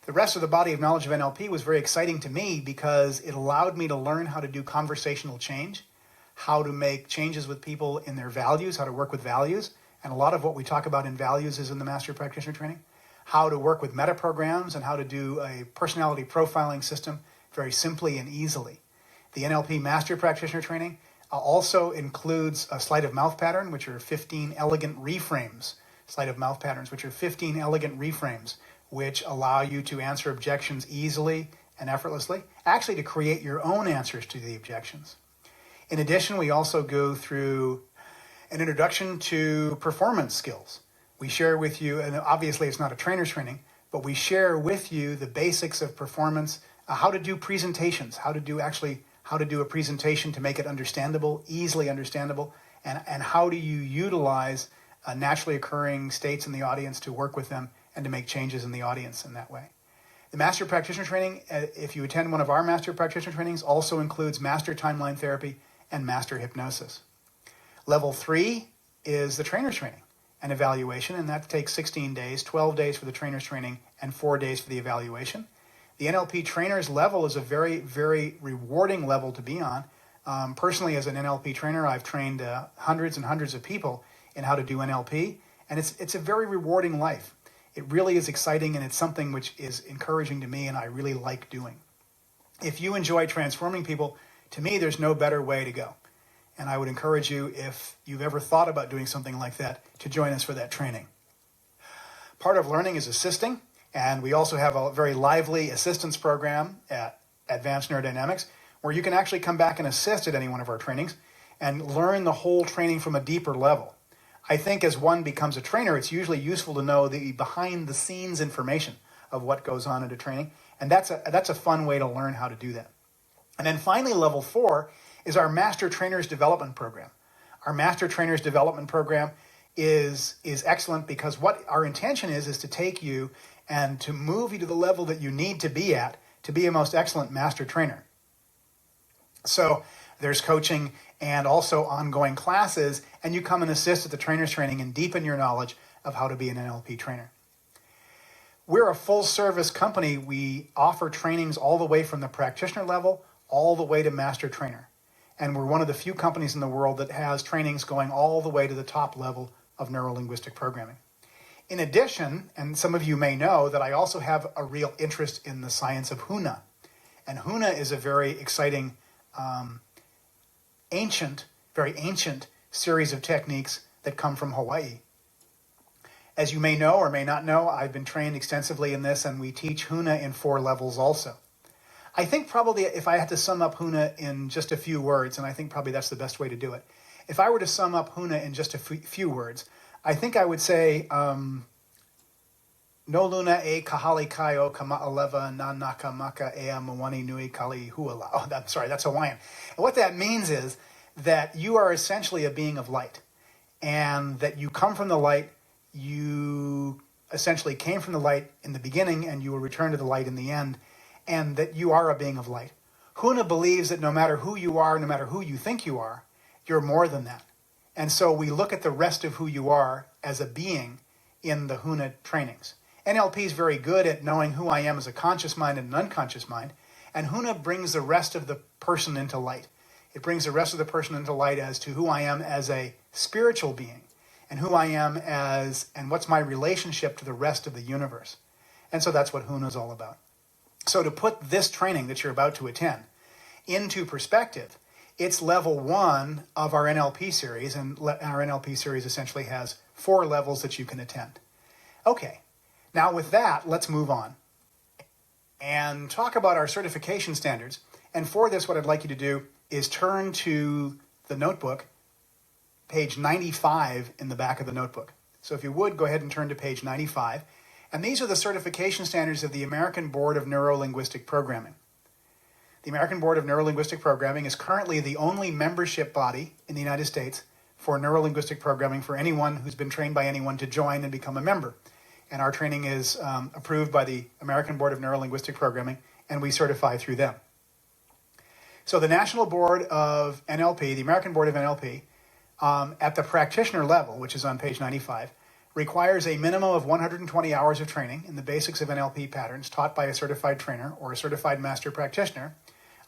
The rest of the body of knowledge of NLP was very exciting to me because it allowed me to learn how to do conversational change, how to make changes with people in their values, how to work with values. And a lot of what we talk about in values is in the Master Practitioner Training. How to work with meta programs and how to do a personality profiling system very simply and easily. The NLP Master Practitioner Training also includes a sleight of mouth pattern, which are 15 elegant reframes. Sleight of mouth patterns, which are 15 elegant reframes, which allow you to answer objections easily and effortlessly, actually to create your own answers to the objections. In addition, we also go through an introduction to performance skills. We share with you, and obviously it's not a trainer's training, but we share with you the basics of performance, how to do presentations, how to do a presentation to make it understandable, easily understandable, and how do you utilize naturally occurring states in the audience to work with them and to make changes in the audience in that way. The Master Practitioner Training, if you attend one of our Master Practitioner Trainings, also includes Master Timeline Therapy and Master Hypnosis. Level 3 is the trainer's training and evaluation, and that takes 16 days, 12 days for the trainer's training, and 4 days for the evaluation. The NLP trainer's level is a very, very rewarding level to be on. Personally, as an NLP trainer, I've trained hundreds and hundreds of people in how to do NLP, and it's a very rewarding life. It really is exciting, and it's something which is encouraging to me and I really like doing. If you enjoy transforming people, to me, there's no better way to go. And I would encourage you, if you've ever thought about doing something like that, to join us for that training. Part of learning is assisting, and we also have a very lively assistance program at Advanced Neurodynamics, where you can actually come back and assist at any one of our trainings and learn the whole training from a deeper level. I think as one becomes a trainer, it's usually useful to know the behind-the-scenes information of what goes on at a training, and that's a fun way to learn how to do that. And then finally, level 4 is our Master Trainers Development Program. Our Master Trainers Development Program is excellent because what our intention is to take you and to move you to the level that you need to be at to be a most excellent master trainer. So there's coaching and also ongoing classes, and you come and assist at the trainers training and deepen your knowledge of how to be an NLP trainer. We're a full-service company. We offer trainings all the way from the practitioner level all the way to master trainer. And we're one of the few companies in the world that has trainings going all the way to the top level of neuro-linguistic programming. In addition, and some of you may know, that I also have a real interest in the science of Huna. And Huna is a very exciting, very ancient series of techniques that come from Hawaii. As you may know or may not know, I've been trained extensively in this, and we teach Huna in 4 levels also. I think probably if I had to sum up Huna in just a few words, and I think probably that's the best way to do it. If I were to sum up Huna in just a few words, I think I would say, no luna e kahali kaio kama'aleva na nakamaka ea mawani nui kali huala. Oh, that's Hawaiian. And what that means is that you are essentially a being of light, and that you come from the light. You essentially came from the light in the beginning, and you will return to the light in the end, and that you are a being of light. Huna believes that no matter who you are, no matter who you think you are, you're more than that. And so we look at the rest of who you are as a being in the Huna trainings. NLP is very good at knowing who I am as a conscious mind and an unconscious mind, and Huna brings the rest of the person into light. It brings the rest of the person into light as to who I am as a spiritual being, and who I am as, and what's my relationship to the rest of the universe. And so that's what Huna is all about. So to put this training that you're about to attend into perspective, it's level 1 of our NLP series, and our NLP series essentially has 4 levels that you can attend. Okay, now with that, let's move on and talk about our certification standards. And for this, what I'd like you to do is turn to the notebook, page 95 in the back of the notebook. So if you would, go ahead and turn to page 95. And these are the certification standards of the American Board of Neuro-Linguistic Programming. The American Board of Neuro-Linguistic Programming is currently the only membership body in the United States for neuro-linguistic programming for anyone who's been trained by anyone to join and become a member. And our training is approved by the American Board of Neuro-Linguistic Programming, and we certify through them. So the National Board of NLP, the American Board of NLP, at the practitioner level, which is on page 95, requires a minimum of 120 hours of training in the basics of NLP patterns taught by a certified trainer or a certified master practitioner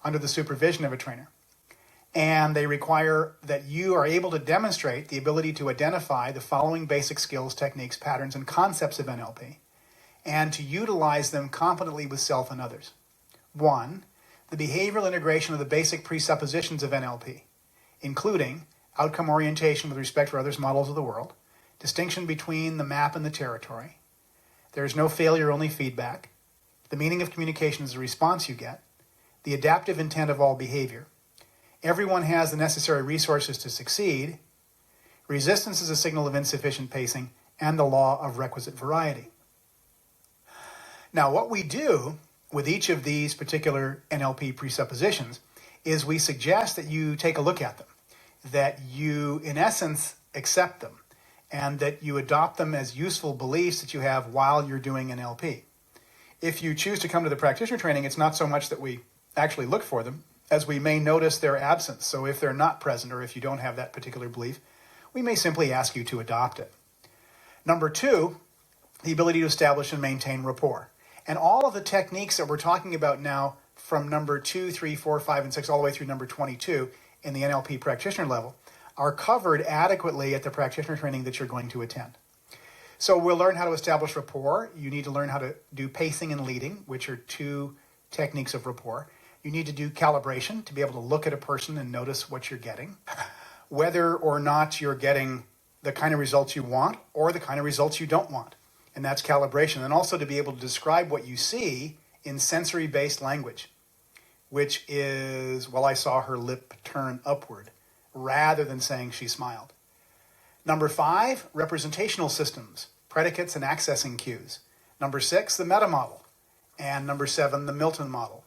under the supervision of a trainer. And they require that you are able to demonstrate the ability to identify the following basic skills, techniques, patterns, and concepts of NLP, and to utilize them competently with self and others. 1, the behavioral integration of the basic presuppositions of NLP, including outcome orientation with respect for others' models of the world, distinction between the map and the territory, there is no failure, only feedback, the meaning of communication is the response you get, the adaptive intent of all behavior, everyone has the necessary resources to succeed, resistance is a signal of insufficient pacing, and the law of requisite variety. Now, what we do with each of these particular NLP presuppositions is we suggest that you take a look at them, that you, in essence, accept them, and that you adopt them as useful beliefs that you have while you're doing NLP. If you choose to come to the practitioner training, it's not so much that we actually look for them, as we may notice their absence. So if they're not present, or if you don't have that particular belief, we may simply ask you to adopt it. Number 2, the ability to establish and maintain rapport. And all of the techniques that we're talking about now, from number 2, 3, 4, 5, and 6, all the way through number 22 in the NLP practitioner level, are covered adequately at the practitioner training that you're going to attend. So we'll learn how to establish rapport. You need to learn how to do pacing and leading, which are 2 techniques of rapport. You need to do calibration to be able to look at a person and notice what you're getting, whether or not you're getting the kind of results you want or the kind of results you don't want. And that's calibration. And also to be able to describe what you see in sensory-based language, which is, well, I saw her lip turn upward, rather than saying she smiled. Number 5, representational systems, predicates and accessing cues. Number 6, the meta model. And number 7, the Milton model.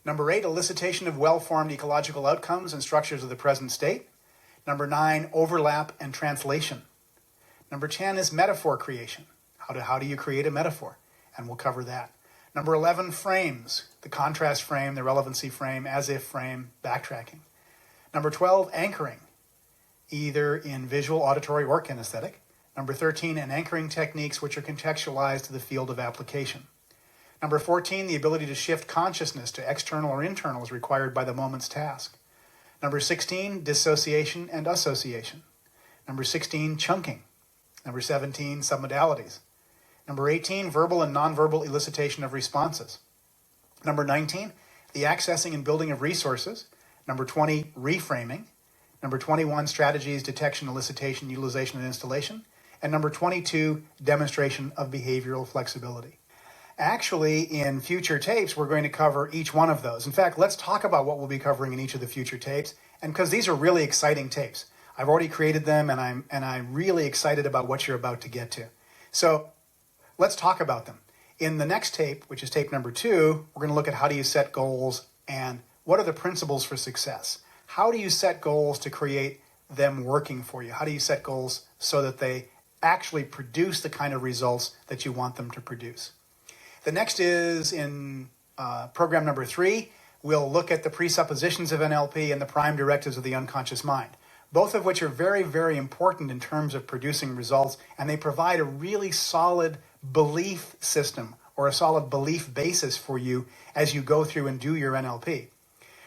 Number 8, elicitation of well-formed ecological outcomes and structures of the present state. Number 9, overlap and translation. Number 10 is metaphor creation. How do you create a metaphor? and we'll cover that. Number 11, frames, the contrast frame, the relevancy frame, as-if frame, backtracking. Number 12, anchoring, either in visual, auditory, or kinesthetic. Number 13, and anchoring techniques which are contextualized to the field of application. Number 14, the ability to shift consciousness to external or internal as required by the moment's task. Number 16, dissociation and association. Number 16, chunking. Number 17, submodalities. Number 18, verbal and nonverbal elicitation of responses. Number 19, the accessing and building of resources. Number 20, reframing. Number 21, strategies, detection, elicitation, utilization, and installation. And number 22, demonstration of behavioral flexibility. Actually, in future tapes, we're going to cover each one of those. In fact, let's talk about what we'll be covering in each of the future tapes. And because these are really exciting tapes. I've already created them, and I'm really excited about what you're about to get to. So let's talk about them. In the next tape, which is tape number 2, we're going to look at how do you set goals and what are the principles for success. How do you set goals to create them working for you? How do you set goals so that they actually produce the kind of results that you want them to produce? The next is in program number 3, we'll look at the presuppositions of NLP and the prime directives of the unconscious mind, both of which are very, very important in terms of producing results, and they provide a really solid belief system or a solid belief basis for you as you go through and do your NLP.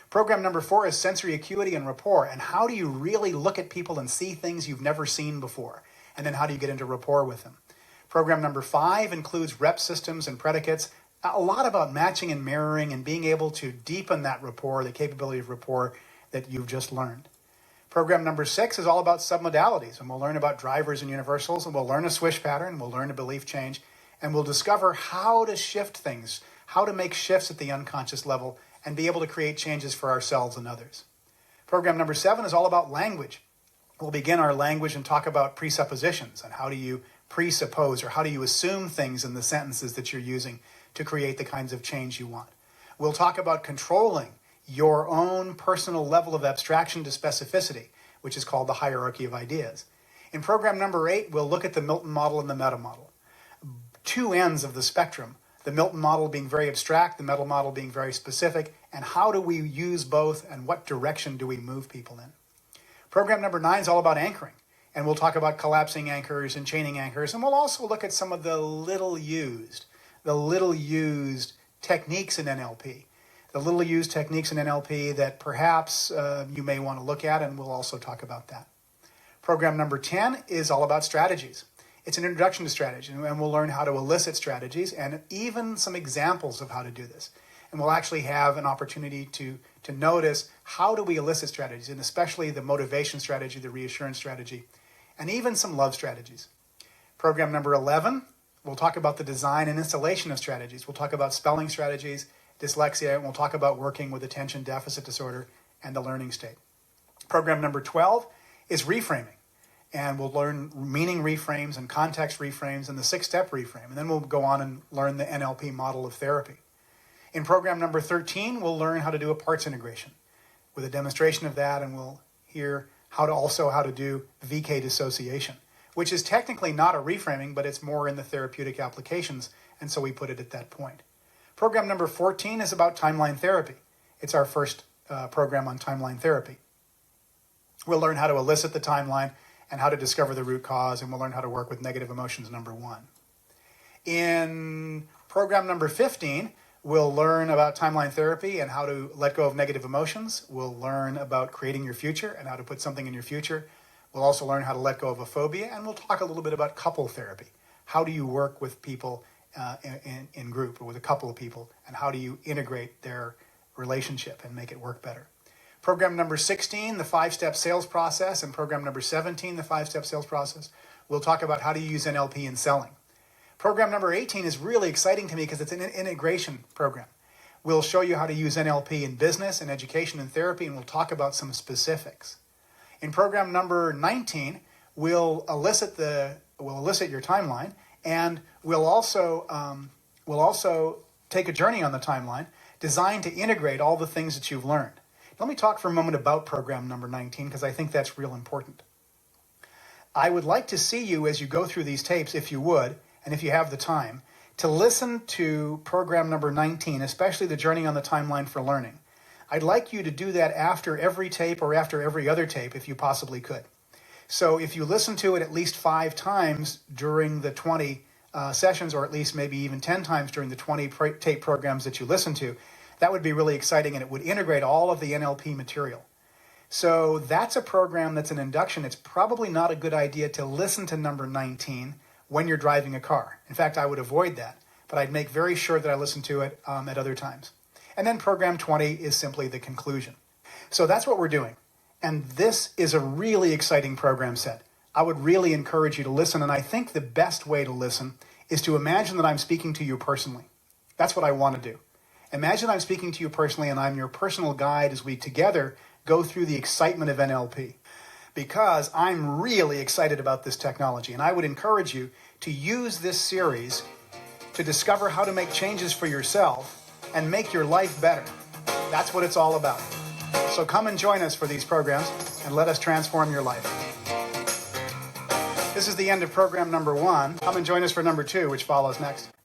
Program number 4 is sensory acuity and rapport, and how do you really look at people and see things you've never seen before, and then how do you get into rapport with them. Program number 5 includes rep systems and predicates, a lot about matching and mirroring and being able to deepen that rapport, the capability of rapport that you've just learned. Program number 6 is all about submodalities, and we'll learn about drivers and universals, and we'll learn a swish pattern, we'll learn a belief change, and we'll discover how to shift things, how to make shifts at the unconscious level, and be able to create changes for ourselves and others. Program number 7 is all about language. We'll begin our language and talk about presuppositions, and how do you presuppose, or how do you assume things in the sentences that you're using to create the kinds of change you want. We'll talk about controlling your own personal level of abstraction to specificity, which is called the hierarchy of ideas. In program number 8, we'll look at the Milton model and the meta model. Two ends of the spectrum, the Milton model being very abstract, the meta model being very specific, and how do we use both and what direction do we move people in. Program number 9 is all about anchoring, and we'll talk about collapsing anchors and chaining anchors, and we'll also look at some of the little used techniques in NLP. The little used techniques in NLP that perhaps you may want to look at, and we'll also talk about that. Program number 10 is all about strategies. It's an introduction to strategy, and we'll learn how to elicit strategies and even some examples of how to do this. And we'll actually have an opportunity to notice how do we elicit strategies, and especially the motivation strategy, the reassurance strategy, and even some love strategies. Program number 11, we'll talk about the design and installation of strategies. We'll talk about spelling strategies, dyslexia, and we'll talk about working with attention deficit disorder and the learning state. Program number 12 is reframing, and we'll learn meaning reframes and context reframes and the 6-step reframe, and then we'll go on and learn the NLP model of therapy. In program number 13, we'll learn how to do a parts integration with a demonstration of that, and we'll hear how to do VK dissociation, which is technically not a reframing, but it's more in the therapeutic applications, and so we put it at that point. Program number 14 is about timeline therapy. It's our first program on timeline therapy. We'll learn how to elicit the timeline and how to discover the root cause, and we'll learn how to work with negative emotions, number 1. In program number 15, we'll learn about timeline therapy and how to let go of negative emotions. We'll learn about creating your future and how to put something in your future. We'll also learn how to let go of a phobia, and we'll talk a little bit about couple therapy. How do you work with people in group or with a couple of people, and how do you integrate their relationship and make it work better? Program number 16, the 5-step sales process, and program number 17, the 5-step sales process. We'll talk about how to use NLP in selling. Program number 18 is really exciting to me because it's an integration program. We'll show you how to use NLP in business and education and therapy, and we'll talk about some specifics. In program number 19, we'll elicit your timeline, and we'll also take a journey on the timeline designed to integrate all the things that you've learned. Let me talk for a moment about program number 19 because I think that's real important. I would like to see you as you go through these tapes, if you would, and if you have the time, to listen to program number 19, especially the Journey on the Timeline for Learning. I'd like you to do that after every tape or after every other tape if you possibly could. So if you listen to it at least 5 times during the 20 sessions, or at least maybe even 10 times during the 20 tape programs that you listen to, that would be really exciting, and it would integrate all of the NLP material. So that's a program that's an induction. It's probably not a good idea to listen to number 19 when you're driving a car. In fact, I would avoid that, but I'd make very sure that I listen to it at other times. And then program 20 is simply the conclusion. So that's what we're doing. And this is a really exciting program set. I would really encourage you to listen, and I think the best way to listen is to imagine that I'm speaking to you personally. That's what I want to do. Imagine I'm speaking to you personally, and I'm your personal guide as we together go through the excitement of NLP. Because I'm really excited about this technology, and I would encourage you to use this series to discover how to make changes for yourself and make your life better. That's what it's all about. So come and join us for these programs and let us transform your life. This is the end of program number 1. Come and join us for number 2, which follows next.